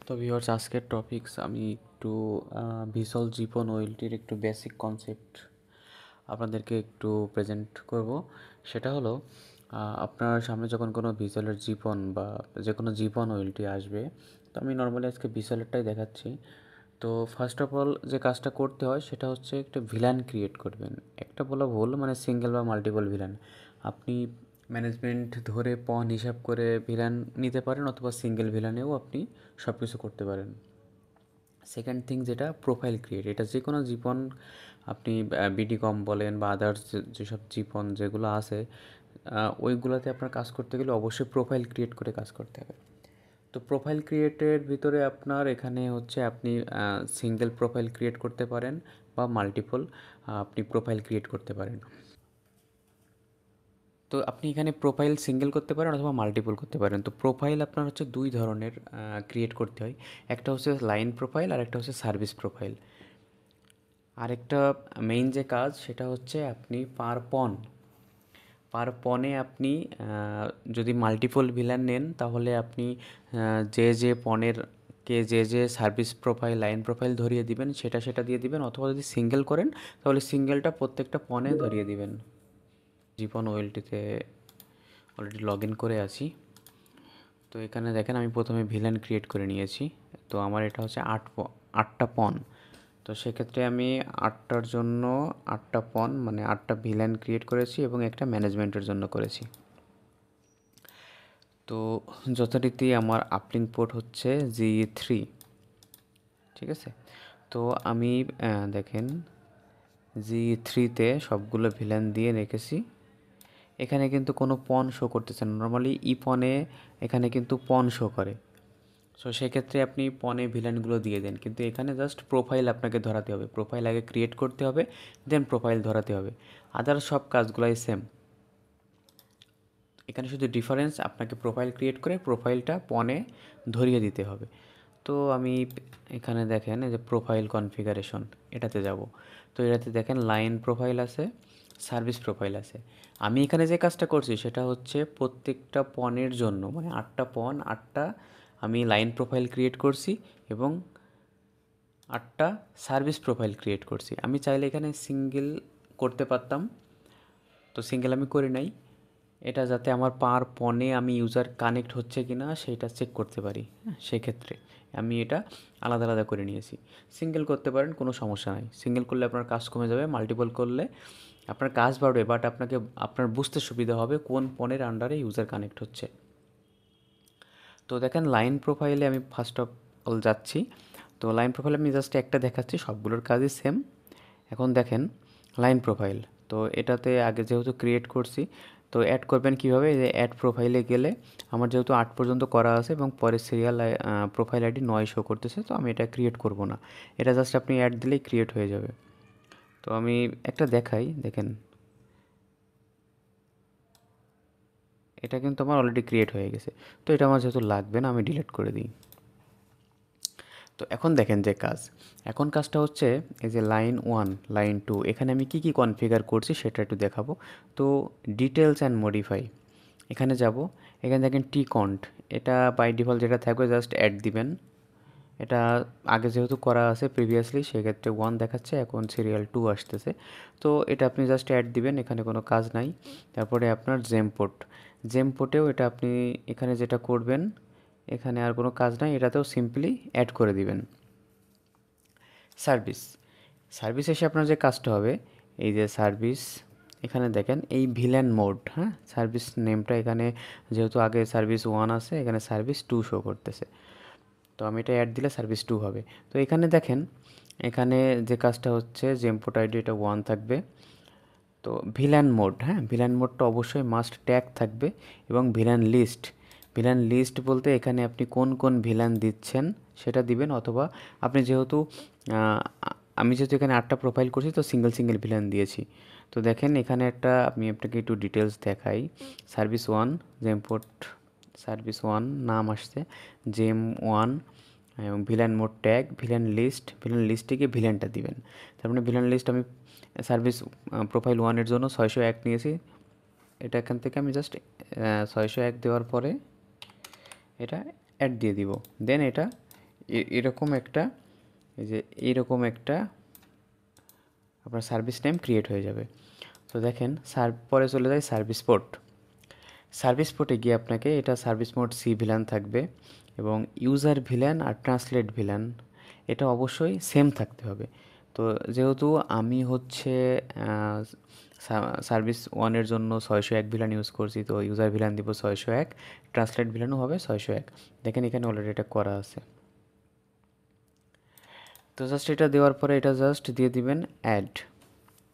তো ভিউয়ার্স, আজকের টপিকস আমি একটু ভিসল জীবন ওয়েলটির একটু বেসিক কনসেপ্ট আপনাদেরকে একটু প্রেজেন্ট করব। সেটা হলো আপনার সামনে যখন কোনো ভিসলের জীবন বা যে কোনো জীবন ওয়েলটি আসবে, তো আমি নর্মালি আজকে ভিসলেরটাই দেখাচ্ছি। তো ফার্স্ট অফ অল যে কাজটা করতে হয় সেটা হচ্ছে একটা ভিলান ক্রিয়েট করবেন। একটা বলা ভুল, মানে সিঙ্গেল বা মাল্টিপল ভিলান আপনি ম্যানেজমেন্ট ধরে পণ হিসাব করে ভিলান নিতে পারেন, অথবা সিঙ্গেল ভিলানেও আপনি সব কিছু করতে পারেন। সেকেন্ড থিং যেটা প্রোফাইল ক্রিয়েট, এটা যে কোনো জীবন আপনি বিডি কম বলেন বা আদার্স যেসব জীবন যেগুলো আছে, ওইগুলোতে আপনার কাজ করতে গেলে অবশ্যই প্রোফাইল ক্রিয়েট করে কাজ করতে হবে। তো প্রোফাইল ক্রিয়েটের ভিতরে আপনার এখানে হচ্ছে আপনি সিঙ্গেল প্রোফাইল ক্রিয়েট করতে পারেন বা মাল্টিপল আপনি প্রোফাইল ক্রিয়েট করতে পারেন। তো আপনি এখানে প্রোফাইল সিঙ্গেল করতে পারেন অথবা মাল্টিপল করতে পারেন। তো প্রোফাইল আপনার হচ্ছে দুই ধরনের ক্রিয়েট করতে হয়। একটা হচ্ছে লাইন প্রোফাইল আর একটা হচ্ছে সার্ভিস প্রোফাইল। আরেকটা মেইন যে কাজ সেটা হচ্ছে আপনি পার পণে আপনি যদি মাল্টিপল ভিলান নেন তাহলে আপনি যে পণের কে যে সার্ভিস প্রোফাইল লাইন প্রোফাইল ধরিয়ে দিবেন সেটা দিয়ে দিবেন, অথবা যদি সিঙ্গেল করেন তাহলে সিঙ্গেলটা প্রত্যেকটা পণে ধরিয়ে দিবেন। জীবন ওয়েলটিতে অলরেডি লগ ইন করে আছি। তো এখানে দেখেন আমি প্রথমে ভিলেন ক্রিয়েট করে নিয়েছি। তো আমার এটা হচ্ছে আটটা পণ। তো সেক্ষেত্রে আমি আটটার জন্য আটটা পণ মানে আটটা ভিলেন ক্রিয়েট করেছি এবং একটা ম্যানেজমেন্টের জন্য করেছি। তো যথারীতি আমার আপলিঙ্ক পোর্ট হচ্ছে G3, ঠিক আছে। তো আমি দেখেন G3-তে সবগুলো ভিলেন দিয়ে রেখেছি। এখানে কিন্তু কোনো পণ শো করতেছে না। নর্মালি পণে এখানে কিন্তু পণ শো করে। সো সেক্ষেত্রে আপনি পণে ভিলেনগুলো দিয়ে দেন, কিন্তু এখানে জাস্ট প্রোফাইল আপনাকে ধরাতে হবে। প্রোফাইল আগে ক্রিয়েট করতে হবে, দেন প্রোফাইল ধরাতে হবে। আদার্স সব কাজগুলাই সেম। এখানে শুধু ডিফারেন্স আপনাকে প্রোফাইল ক্রিয়েট করে প্রোফাইলটা পণে ধরিয়ে দিতে হবে। তো আমি এখানে দেখেন এই যে প্রোফাইল কনফিগারেশন, এটাতে যাব। তো এটাতে দেখেন লাইন প্রোফাইল আছে, সার্ভিস প্রোফাইল আছে। আমি এখানে যে কাজটা করছি সেটা হচ্ছে প্রত্যেকটা পণের জন্য, মানে আটটা পণ, আটটা আমি লাইন প্রোফাইল ক্রিয়েট করছি এবং আটটা সার্ভিস প্রোফাইল ক্রিয়েট করছি। আমি চাইলে এখানে সিঙ্গেল করতে পারতাম, তো সিঙ্গেল আমি করি নাই। এটা যাতে আমার পার পণে আমি ইউজার কানেক্ট হচ্ছে কি না সেইটা চেক করতে পারি, হ্যাঁ, সেক্ষেত্রে আমি এটা আলাদা আলাদা করে নিয়েছি। সিঙ্গেল করতে পারেন, কোনো সমস্যা নাই। সিঙ্গেল করলে আপনার কাজ কমে যাবে, মাল্টিপল করলে আপনার কাজ বাড়বে, বাট আপনার বুঝতে সুবিধা হবে কোন পণের আন্ডারে ইউজার কানেক্ট হচ্ছে। তো দেখেন লাইন প্রোফাইলে আমি ফার্স্ট অফ অল যাচ্ছি। তো লাইন প্রোফাইল আমি জাস্ট একটা দেখাচ্ছি, সবগুলোর কাজই সেম। এখন দেখেন লাইন প্রোফাইল, তো এটাতে আগে যেহেতু ক্রিয়েট করছি, তো অ্যাড করবেন কীভাবে, যে অ্যাড প্রোফাইলে গেলে আমার যেহেতু 8 পর্যন্ত করা আছে এবং পরে সিরিয়াল প্রোফাইল আইডি 9 শো করতেছে, তো আমি এটা ক্রিয়েট করব না। এটা জাস্ট আপনি অ্যাড দিলেই ক্রিয়েট হয়ে যাবে। তো আমি একটা দেখাই, দেখেন এটা কিন্তু আমার অলরেডি ক্রিয়েট হয়ে গেছে। তো এটা আমার যেহেতু লাগবে না, আমি ডিলিট করে দিই। তো এখন দেখেন যে এখন কাজটা হচ্ছে এই যে লাইন 1 লাইন 2 এখানে আমি কি কনফিগার করছি সেটা একটু দেখাবো। তো ডিটেলস অ্যান্ড মডিফাই এখানে যাব। এখানে দেখেন কন্ট, এটা বাই ডিফল্ট যেটা থাকবে জাস্ট অ্যাড দিবেন। এটা আগে যেহেতু করা আছে প্রিভিয়াসলি, সেক্ষেত্রে 1 দেখাচ্ছে, এখন সিরিয়াল 2 আসতেছে। তো এটা আপনি জাস্ট অ্যাড দিবেন, এখানে কোনো কাজ নাই। তারপরে আপনার জেমপোর্টেও এটা আপনি এখানে যেটা করবেন, এখানে আর কোনো কাজ নাই, এটাতেও সিম্পলি অ্যাড করে দিবেন। সার্ভিস এসে আপনার যে কাজটা হবে, এই যে সার্ভিস, এখানে দেখেন এই ভিলেন মোড, হ্যাঁ, সার্ভিস নেমটা এখানে যেহেতু আগে সার্ভিস 1 আছে, এখানে সার্ভিস 2 শো করতেছে। তো আমি এটা অ্যাড দিলে সার্ভিস 2 হবে। তো এখানে দেখেন, এখানে যে কাজটা হচ্ছে জেমপোর্ট আইডি এটা 1 থাকবে। তো ভিলেন মোড, হ্যাঁ, ভিলেন মোডটা অবশ্যই মাস্ট ট্যাগ থাকবে। এবং ভিলেন লিস্ট বলতে এখানে আপনি কোন কোন ভিলেন দিচ্ছেন সেটা দিবেন, অথবা আপনি যেহেতু আমি যেহেতু এখানে 8টা প্রোফাইল করছি, তো সিঙ্গেল ভিলেন দিয়েছি। তো দেখেন এখানে একটা আমি আপনাকে একটু ডিটেলস দেখাই। সার্ভিস 1 জেমপোর্ট, সার্ভিস 1 নাম আসছে জেম 1 এবং ভিলেন মোড ট্যাগ ভিলেন লিস্টে গিয়ে ভিলেনটা দিবেন। তার মানে ভিলেন লিস্ট আমি সার্ভিস প্রোফাইল 1-এর জন্য 601 নিয়েছি। এটা এখান থেকে আমি জাস্ট 601 দেওয়ার পরে এটা অ্যাড দিয়ে দিব। দেন এটা এরকম একটা, এই যে এইরকম একটা আপনার সার্ভিস নেম ক্রিয়েট হয়ে যাবে। তো দেখেন পরে চলে যায় সার্ভিস পোর্ট। সার্ভিস পোর্টে গিয়ে আপনাকে এটা সার্ভিস মোড সি ভিলান থাকবে, এবং ইউজার ভিলান আর ট্রান্সলেট ভিলান এটা অবশ্যই সেম থাকতে হবে। তো যেহেতু আমি হচ্ছে সার্ভিস ওয়ানের জন্য 601 ভিলান ইউজ করছি, তো ইউজার ভিলান দিব 601, ট্রান্সলেট ভিলানও হবে 601। দেখেন এখানে অলরেডি এটা করা আছে। তো জাস্ট এটা দেওয়ার পরে এটা জাস্ট দিয়ে দিবেন অ্যাড।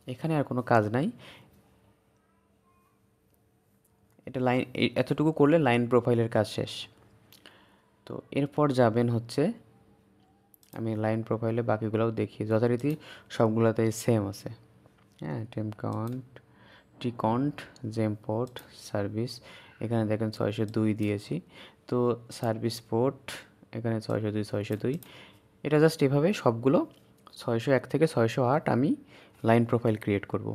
এখানে আর কোনো কাজ নাই, এটা লাইন এতটুকু করলে লাইন প্রোফাইলের কাজ শেষ। তো এরপর যাবেন হচ্ছে, আমি লাইন প্রোফাইলে বাকিগুলোও দেখি, যথারীতি সবগুলোতেই সেম আছে। হ্যাঁ, টিকন্ট জেমপোর্ট সার্ভিস, এখানে দেখেন 602 দিয়েছি। তো সার্ভিস পোর্ট এখানে 602। এটা জাস্ট এভাবে সবগুলো 601 থেকে 608 আমি লাইন প্রোফাইল ক্রিয়েট করব।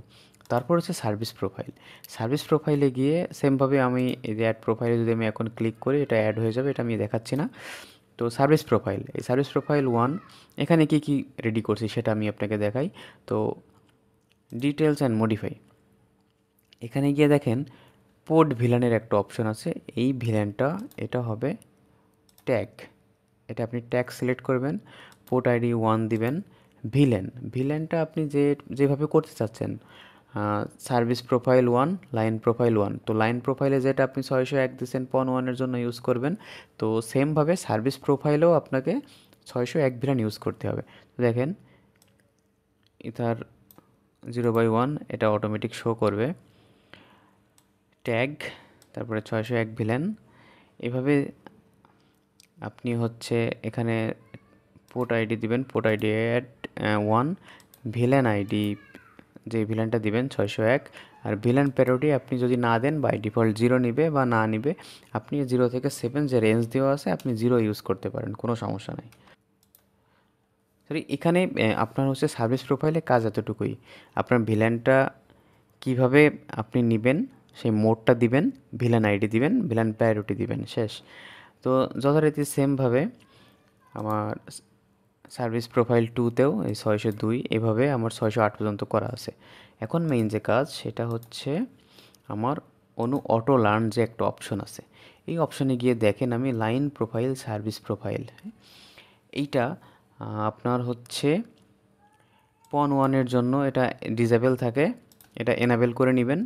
তারপর হচ্ছে সার্ভিস প্রোফাইল। সার্ভিস প্রোফাইলে গিয়ে সেমভাবে আমি এই যে অ্যাড প্রোফাইলে যদি আমি এখন ক্লিক করি এটা অ্যাড হয়ে যাবে, এটা আমি দেখাচ্ছি না। তো সার্ভিস প্রোফাইল, এই সার্ভিস প্রোফাইল 1 এখানে কি কি রেডি করছি সেটা আমি আপনাকে দেখাই। তো ডিটেলস অ্যান্ড মডিফাই, এখানে গিয়ে দেখেন পোর্ট ভিলানের একটা অপশন আছে। এই ভিলানটা এটা হবে ট্যাগ, এটা আপনি ট্যাগ সিলেক্ট করবেন, পোর্ট আইডি 1 দিবেন। ভিলেনটা আপনি যেভাবে করতে চাচ্ছেন, সার্ভিস প্রোফাইল 1 লাইন প্রোফাইল 1, তো লাইন প্রোফাইলে যেটা আপনি 601 দিচ্ছেন পন 1-এর জন্য ইউজ করবেন, তো সেমভাবে সার্ভিস প্রোফাইলেও আপনাকে 601 ভিলান ইউজ করতে হবে। তো দেখেন ইথার 0/1 এটা অটোমেটিক শো করবে, ট্যাগ তারপরে 601 ভিলেন। এভাবে আপনি হচ্ছে এখানে পোর্ট আইডি দিবেন, port ID add 1, VLAN ID যে ভিলেনটা দিবেন 601, আর ভিলেন প্যারোডি আপনি যদি না দেন বাই ডিফল্ট 0 নিবে বা না নিবে, আপনি 0 থেকে 7 যে রেঞ্জ দেওয়া আছে আপনি 0 ইউজ করতে পারেন, কোনো সমস্যা নাই। সরি, এখানে আপনার হচ্ছে সার্ভিস প্রোফাইলে কাজ এতটুকুই। আপনার ভিলেনটা কিভাবে আপনি নেবেন সেই মোডটা দিবেন, ভিলেন আইডি দিবেন, ভিলেন প্রায়োরিটি দিবেন, শেষ। তো যথারীতি সেমভাবে আমার সার্ভিস প্রোফাইল 2তেও এই 602 এভাবে আমার 608 পর্যন্ত করা আছে। এখন মেইন যে কাজ সেটা হচ্ছে আমার অটো লার্ন যে একটা অপশন আছে, এই অপশনে গিয়ে দেখেন আমি লাইন প্রোফাইল সার্ভিস প্রোফাইল, এইটা আপনার হচ্ছে পন 1-এর জন্য এটা ডিসেবল থাকে, এটা এনাবেল করে নেবেন।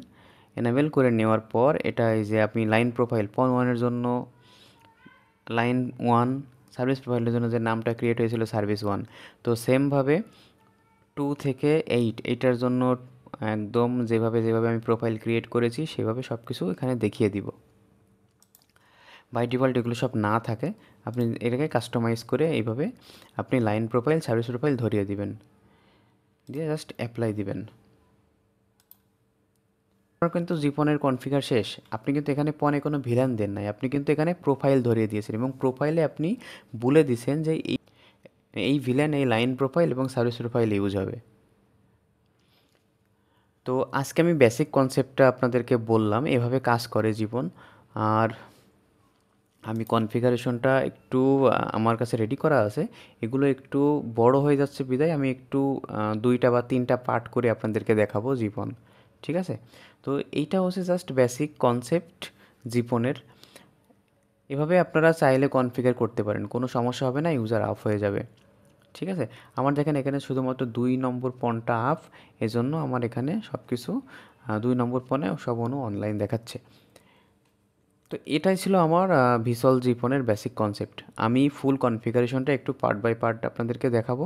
এনাবেল করে নেওয়ার পর এটা এই যে আপনি লাইন প্রোফাইল পন 1-এর জন্য লাইন 1, সার্ভিস প্রোফাইলের জন্য যে নামটা ক্রিয়েট হয়েছিল সার্ভিস 1, তো সেমভাবে 2 থেকে 8 এইটার জন্য একদম যেভাবে আমি প্রোফাইল ক্রিয়েট করেছি সেভাবে সব কিছু এখানে দেখিয়ে দিব। বাই ডিফল্ট এগুলো সব না থাকে, আপনি এটাকে কাস্টমাইজ করে এইভাবে আপনি লাইন প্রোফাইল সার্ভিস প্রোফাইল ধরিয়ে দিবেন, দিয়ে জাস্ট অ্যাপ্লাই দিবেন। আপনার কিন্তু জিপনের কনফিগার শেষ। আপনি কিন্তু এখানে পনে কোনো ভিলান দেন নাই, আপনি কিন্তু এখানে প্রোফাইল ধরিয়ে দিয়েছেন এবং প্রোফাইলে আপনি বলে দিয়েছেন যে এই ভিলেন এই লাইন প্রোফাইল এবং সার্ভিস প্রোফাইল ইউজ হবে। তো আজকে আমি বেসিক কনসেপ্টটা আপনাদেরকে বললাম, এভাবে কাজ করে জীবন। আর আমি কনফিগারেশনটা একটু আমার কাছে রেডি করা আছে, এগুলো একটু বড় হয়ে যাচ্ছে বিদায় আমি একটু 2টা বা 3টা পার্ট করে আপনাদেরকে দেখাবো জীবন, ঠিক আছে? তো এইটা হচ্ছে জাস্ট বেসিক কনসেপ্ট জীবনের। এভাবে আপনারা চাইলে কনফিগার করতে পারেন, কোনো সমস্যা হবে না, ইউজার অফ হয়ে যাবে, ঠিক আছে? আমার দেখেন এখানে শুধুমাত্র 2 নম্বর পণটা আপ, এজন্য আমার এখানে সব কিছু 2 নম্বর পণে সব অনু অনলাইন দেখাচ্ছে। তো এটাই ছিল আমার ভিসুয়াল জিপনের বেসিক কনসেপ্ট। আমি ফুল কনফিগারেশনটা একটু পার্ট বাই পার্ট আপনাদেরকে দেখাবো।